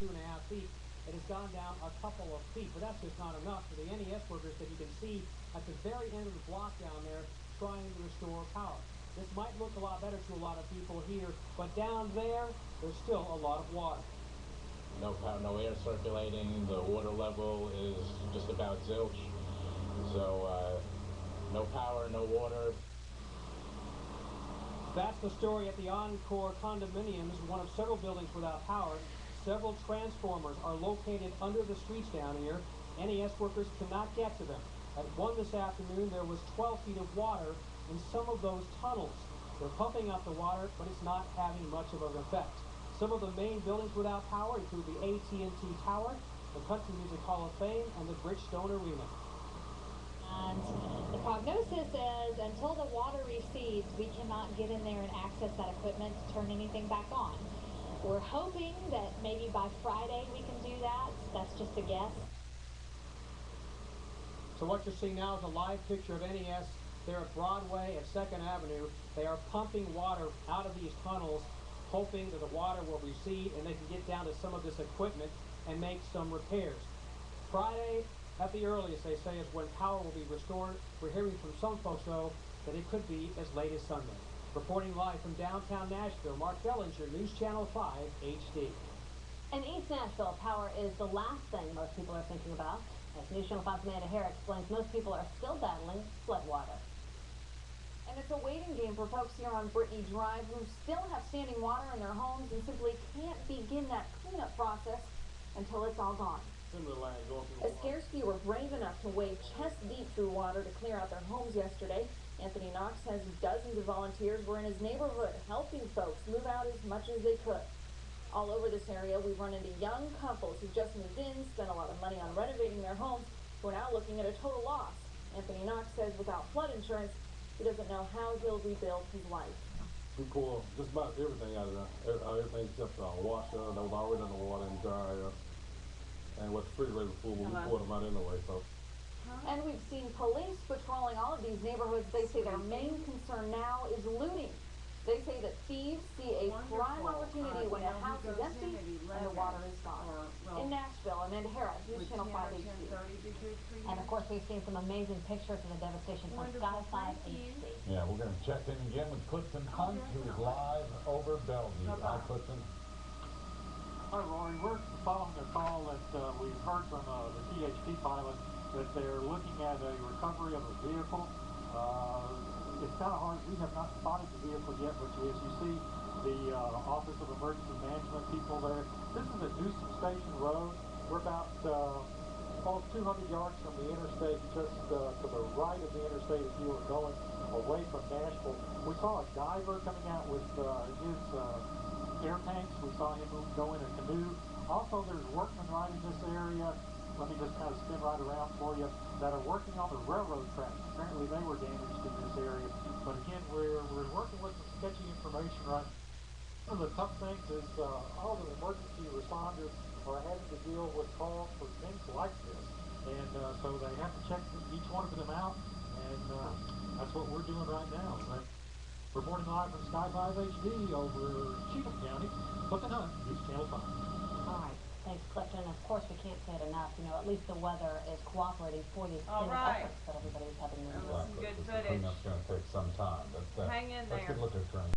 2.5 feet. It has gone down a couple of feet, but that's just not enough for the NES workers that you can see at the very end of the block down there trying to restore power. This might look a lot better to a lot of people here, but down there, there's still a lot of water. No power, no air circulating. The water level is just about zilch. So no power, no water. That's the story at the Encore condominiums, one of several buildings without power. Several transformers are located under the streets down here. NES workers cannot get to them. At 1 this afternoon, there was 12 feet of water in some of those tunnels. They're pumping out the water, but it's not having much of an effect. Some of the main buildings without power include the AT&T Tower, the Country Music Hall of Fame, and the Bridgestone Arena. And the prognosis is until the water recedes, we cannot get in there and access that equipment to turn anything back on. We're hoping that maybe by Friday we can do that. That's just a guess. So what you're seeing now is a live picture of NES. They're at Broadway at 2nd Avenue. They are pumping water out of these tunnels, hoping that the water will recede and they can get down to some of this equipment and make some repairs. Friday, at the earliest, they say, is when power will be restored. We're hearing from some folks, though, that it could be as late as Sunday. Reporting live from downtown Nashville, Mark Bellinger, News Channel 5 HD. In East Nashville, power is the last thing most people are thinking about. As News Channel 5's Amanda Hare explains, most people are still battling floodwater. And it's a waiting game for folks here on Brittany Drive who still have standing water in their homes and simply can't begin that cleanup process until it's all gone. A scarce few were brave enough to wade chest deep through water to clear out their homes yesterday. Anthony Knox says dozens of volunteers were in his neighborhood helping folks move out as much as they could. All over this area, we've run into young couples who just moved in, spent a lot of money on renovating their homes, who are now looking at a total loss. Anthony Knox says without flood insurance, he doesn't know how he'll rebuild his life. We pulled just about everything out of there. Everything except washer that was already in the water and dryer. And with the refrigerator full, we poured them out anyway. So. And we've seen police patrolling all of these neighborhoods. They say their main concern now is looting. They say that thieves see a prime opportunity when the house is empty and the water is gone. In Nashville, Amanda Hare, News Channel 5 HD. And of course, we've seen some amazing pictures of the devastation from Sky 5 HD. Yeah, we're going to check in again with Clifton Hunt, who is live over Bellevue. Hi, Clifton. Hi, Rory. We're following a call that we've heard from the THP pilot that they're looking at a recovery of a vehicle. It's kind of hard. We have not spotted the vehicle yet, but as you see, the Office of Emergency Management people there. This is at Newsom Station Road. We're about almost 200 yards from the interstate, just to the right of the interstate if you were going away from Nashville. We saw a diver coming out with his air tanks. We saw him go in a canoe. Also, there's workmen right in this area. Let me just kind of spin right around for you, that are working on the railroad tracks. Apparently they were damaged in this area. But again, we're working with some sketchy information right. One of the tough things is all the emergency responders are having to deal with calls for things like this. And so they have to check each one of them out. And that's what we're doing right now. Reporting live from Sky 5 HD over Cheatham County. Clifton Hunt, News Channel 5. All right. Thanks, Clifton. Of course, we can't say it enough. You know, at least the weather is cooperating for these efforts that everybody's having to do. That was some good The footage. cleanup's going to take some time, but Hang in let's there. get a look at the